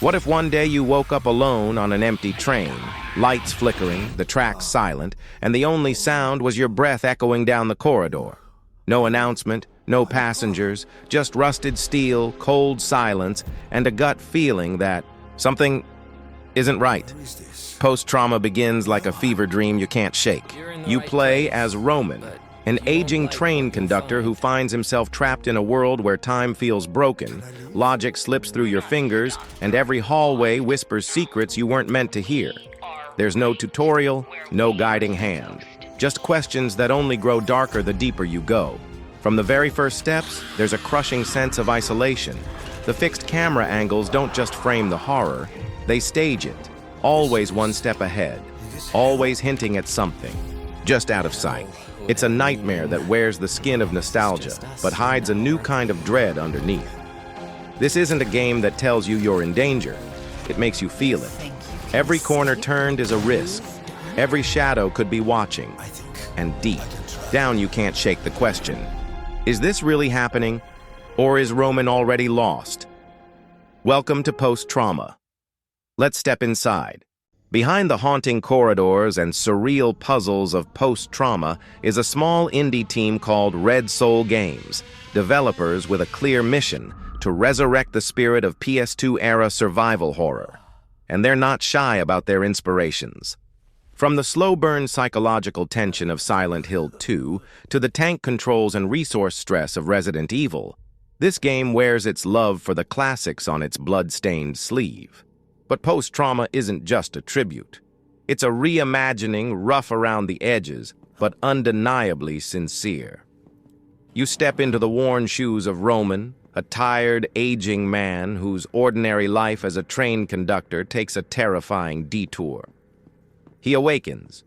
What if one day you woke up alone on an empty train, lights flickering, the tracks silent, and the only sound was your breath echoing down the corridor? No announcement, no passengers, just rusted steel, cold silence, and a gut feeling that something isn't right. Post-trauma begins like a fever dream you can't shake. You play as Roman, an aging train conductor who finds himself trapped in a world where time feels broken, logic slips through your fingers, and every hallway whispers secrets you weren't meant to hear. There's no tutorial, no guiding hand, just questions that only grow darker the deeper you go. From the very first steps, there's a crushing sense of isolation. The fixed camera angles don't just frame the horror, they stage it, always one step ahead, always hinting at something, just out of sight. It's a nightmare that wears the skin of nostalgia, but hides a new kind of dread underneath. This isn't a game that tells you you're in danger. It makes you feel it. Every corner turned is a risk. Every shadow could be watching. And deep down you can't shake the question. Is this really happening? Or is Roman already lost? Welcome to Post-Trauma. Let's step inside. Behind the haunting corridors and surreal puzzles of post-trauma is a small indie team called Red Soul Games, developers with a clear mission to resurrect the spirit of PS2-era survival horror. And they're not shy about their inspirations. From the slow-burn psychological tension of Silent Hill 2 to the tank controls and resource stress of Resident Evil, this game wears its love for the classics on its blood-stained sleeve. But post-trauma isn't just a tribute. It's a reimagining, rough around the edges, but undeniably sincere. You step into the worn shoes of Roman, a tired, aging man whose ordinary life as a train conductor takes a terrifying detour. He awakens,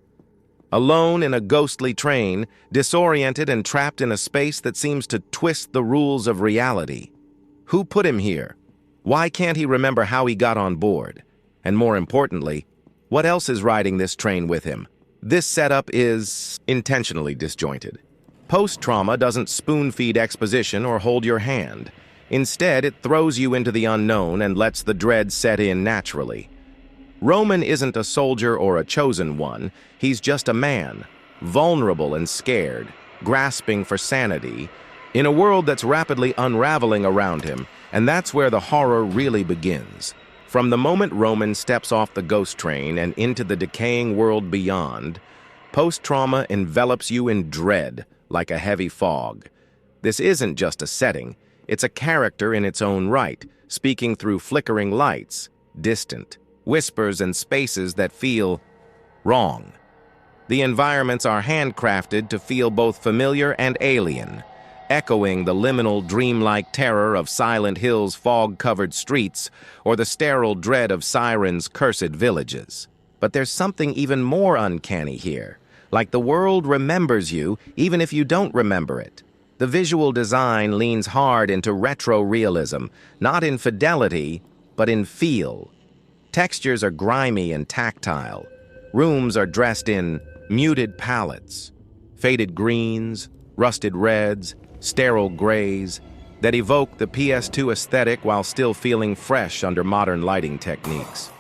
alone in a ghostly train, disoriented and trapped in a space that seems to twist the rules of reality. Who put him here? Why can't he remember how he got on board? And more importantly, what else is riding this train with him? This setup is intentionally disjointed. Post-trauma doesn't spoon-feed exposition or hold your hand. Instead, it throws you into the unknown and lets the dread set in naturally. Roman isn't a soldier or a chosen one. He's just a man, vulnerable and scared, grasping for sanity, in a world that's rapidly unraveling around him. And that's where the horror really begins. From the moment Roman steps off the ghost train and into the decaying world beyond, post-trauma envelops you in dread, like a heavy fog. This isn't just a setting, it's a character in its own right, speaking through flickering lights, distant, whispers and spaces that feel wrong. The environments are handcrafted to feel both familiar and alien, echoing the liminal dreamlike terror of Silent Hill's fog-covered streets or the sterile dread of Siren's cursed villages. But there's something even more uncanny here, like the world remembers you even if you don't remember it. The visual design leans hard into retro realism, not in fidelity, but in feel. Textures are grimy and tactile. Rooms are dressed in muted palettes, faded greens, rusted reds, sterile grays that evoke the PS2 aesthetic while still feeling fresh under modern lighting techniques.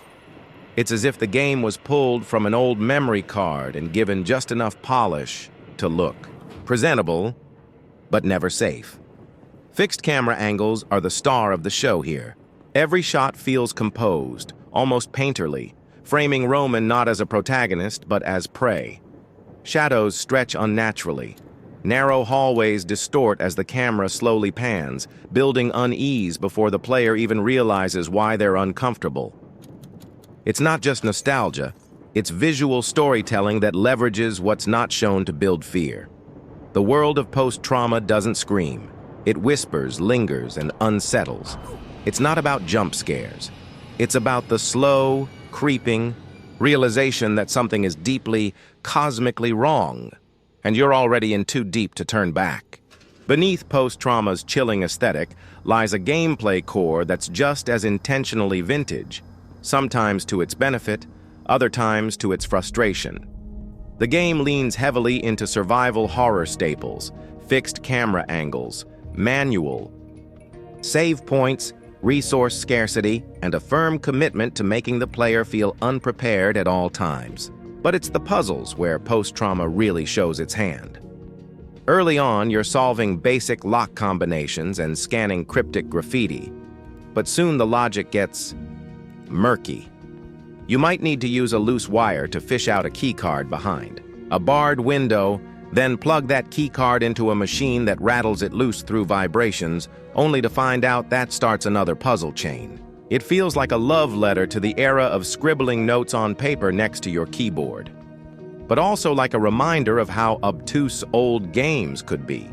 It's as if the game was pulled from an old memory card and given just enough polish to look presentable, but never safe. Fixed camera angles are the star of the show here. Every shot feels composed, almost painterly, framing Roman not as a protagonist, but as prey. Shadows stretch unnaturally. Narrow hallways distort as the camera slowly pans, building unease before the player even realizes why they're uncomfortable. It's not just nostalgia, it's visual storytelling that leverages what's not shown to build fear. The world of post-trauma doesn't scream. It whispers, lingers, and unsettles. It's not about jump scares. It's about the slow, creeping realization that something is deeply, cosmically wrong, and you're already in too deep to turn back. Beneath post-trauma's chilling aesthetic lies a gameplay core that's just as intentionally vintage, sometimes to its benefit, other times to its frustration. The game leans heavily into survival horror staples, fixed camera angles, manual save points, resource scarcity, and a firm commitment to making the player feel unprepared at all times. But it's the puzzles where post-trauma really shows its hand. Early on, you're solving basic lock combinations and scanning cryptic graffiti, but soon the logic gets murky. You might need to use a loose wire to fish out a keycard behind a barred window, then plug that keycard into a machine that rattles it loose through vibrations, only to find out that starts another puzzle chain. It feels like a love letter to the era of scribbling notes on paper next to your keyboard, but also like a reminder of how obtuse old games could be.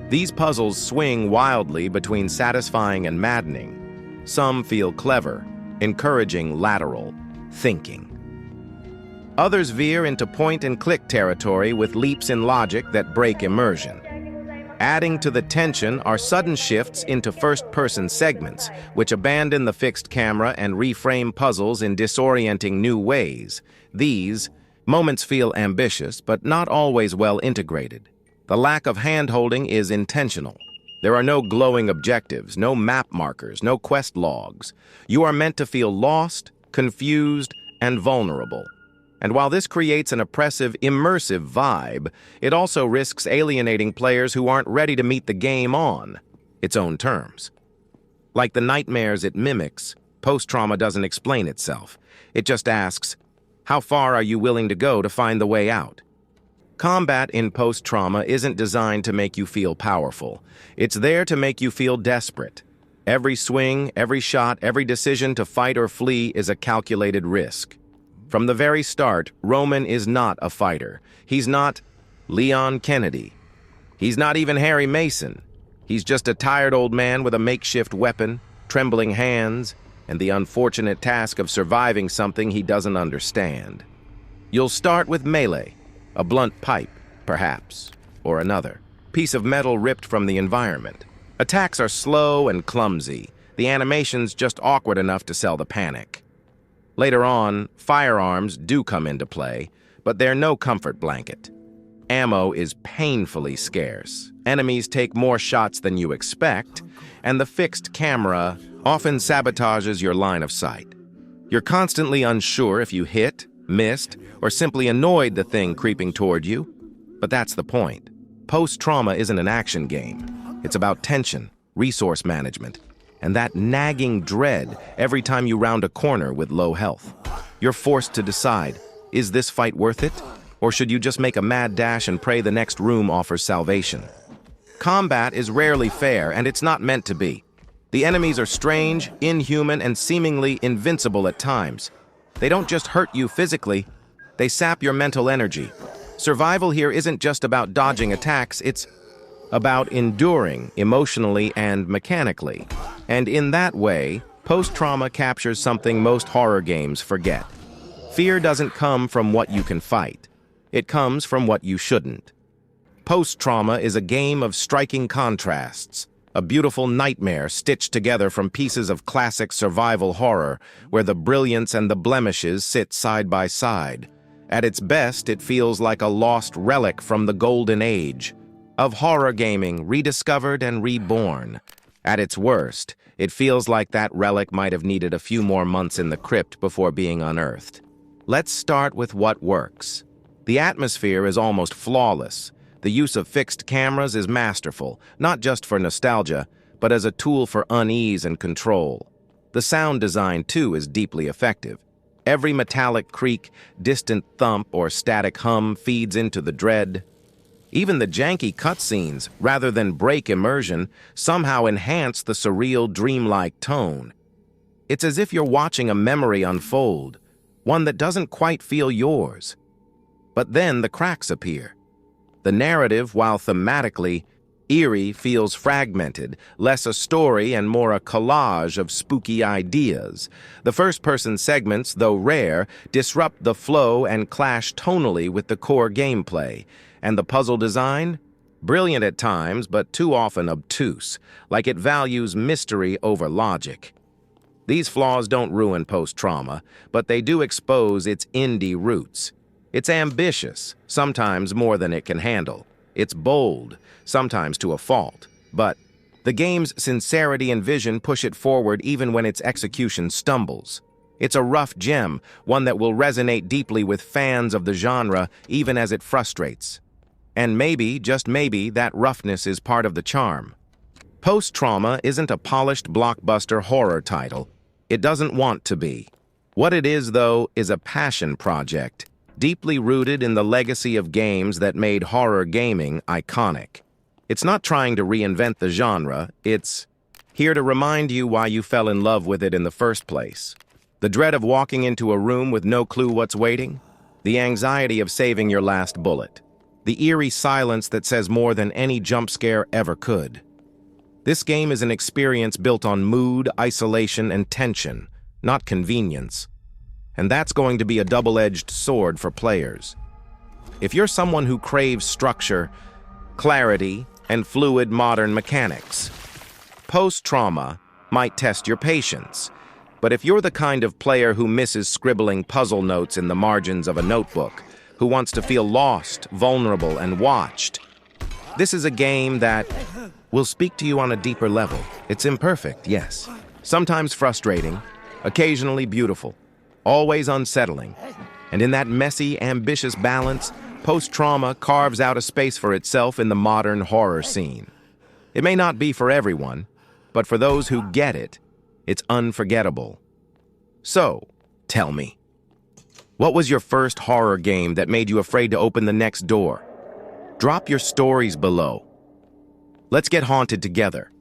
These puzzles swing wildly between satisfying and maddening. Some feel clever, encouraging lateral thinking. Others veer into point-and-click territory with leaps in logic that break immersion. Adding to the tension are sudden shifts into first-person segments, which abandon the fixed camera and reframe puzzles in disorienting new ways. These moments feel ambitious, but not always well integrated. The lack of hand-holding is intentional. There are no glowing objectives, no map markers, no quest logs. You are meant to feel lost, confused, and vulnerable. And while this creates an oppressive, immersive vibe, it also risks alienating players who aren't ready to meet the game on its own terms. Like the nightmares it mimics, post-trauma doesn't explain itself. It just asks, how far are you willing to go to find the way out? Combat in post-trauma isn't designed to make you feel powerful. It's there to make you feel desperate. Every swing, every shot, every decision to fight or flee is a calculated risk. From the very start, Roman is not a fighter. He's not Leon Kennedy. He's not even Harry Mason. He's just a tired old man with a makeshift weapon, trembling hands, and the unfortunate task of surviving something he doesn't understand. You'll start with melee, a blunt pipe, perhaps, or another piece of metal ripped from the environment. Attacks are slow and clumsy, the animations just awkward enough to sell the panic. Later on, firearms do come into play, but they're no comfort blanket. Ammo is painfully scarce. Enemies take more shots than you expect, and the fixed camera often sabotages your line of sight. You're constantly unsure if you hit, missed, or simply annoyed the thing creeping toward you. But that's the point. Post-trauma isn't an action game. It's about tension, resource management, and that nagging dread every time you round a corner with low health. You're forced to decide, is this fight worth it? Or should you just make a mad dash and pray the next room offers salvation? Combat is rarely fair, and it's not meant to be. The enemies are strange, inhuman, and seemingly invincible at times. They don't just hurt you physically, they sap your mental energy. Survival here isn't just about dodging attacks, it's about enduring emotionally and mechanically. And in that way, post-trauma captures something most horror games forget. Fear doesn't come from what you can fight. It comes from what you shouldn't. Post-trauma is a game of striking contrasts, a beautiful nightmare stitched together from pieces of classic survival horror, where the brilliance and the blemishes sit side by side. At its best, it feels like a lost relic from the golden age of horror gaming, rediscovered and reborn. At its worst, it feels like that relic might have needed a few more months in the crypt before being unearthed. Let's start with what works. The atmosphere is almost flawless. The use of fixed cameras is masterful, not just for nostalgia, but as a tool for unease and control. The sound design, too, is deeply effective. Every metallic creak, distant thump, or static hum feeds into the dread. Even the janky cutscenes, rather than break immersion, somehow enhance the surreal, dreamlike tone. It's as if you're watching a memory unfold, one that doesn't quite feel yours. But then the cracks appear. The narrative, while thematically eerie, feels fragmented, less a story and more a collage of spooky ideas. The first-person segments, though rare, disrupt the flow and clash tonally with the core gameplay. And the puzzle design? Brilliant at times, but too often obtuse, like it values mystery over logic. These flaws don't ruin post-trauma, but they do expose its indie roots. It's ambitious, sometimes more than it can handle. It's bold, sometimes to a fault. But The game's sincerity and vision push it forward even when its execution stumbles. It's a rough gem, one that will resonate deeply with fans of the genre even as it frustrates. And maybe, just maybe, that roughness is part of the charm. Post-Trauma isn't a polished blockbuster horror title. It doesn't want to be. What it is, though, is a passion project, deeply rooted in the legacy of games that made horror gaming iconic. It's not trying to reinvent the genre, it's here to remind you why you fell in love with it in the first place. The dread of walking into a room with no clue what's waiting, the anxiety of saving your last bullet, the eerie silence that says more than any jump scare ever could. This game is an experience built on mood, isolation, and tension, not convenience. And that's going to be a double-edged sword for players. If you're someone who craves structure, clarity, and fluid modern mechanics, Post-Trauma might test your patience. But if you're the kind of player who misses scribbling puzzle notes in the margins of a notebook, who wants to feel lost, vulnerable, and watched, this is a game that will speak to you on a deeper level. It's imperfect, yes. Sometimes frustrating, occasionally beautiful, always unsettling. And in that messy, ambitious balance, Post-Trauma carves out a space for itself in the modern horror scene. It may not be for everyone, but for those who get it, it's unforgettable. So, tell me, what was your first horror game that made you afraid to open the next door? Drop your stories below. Let's get haunted together.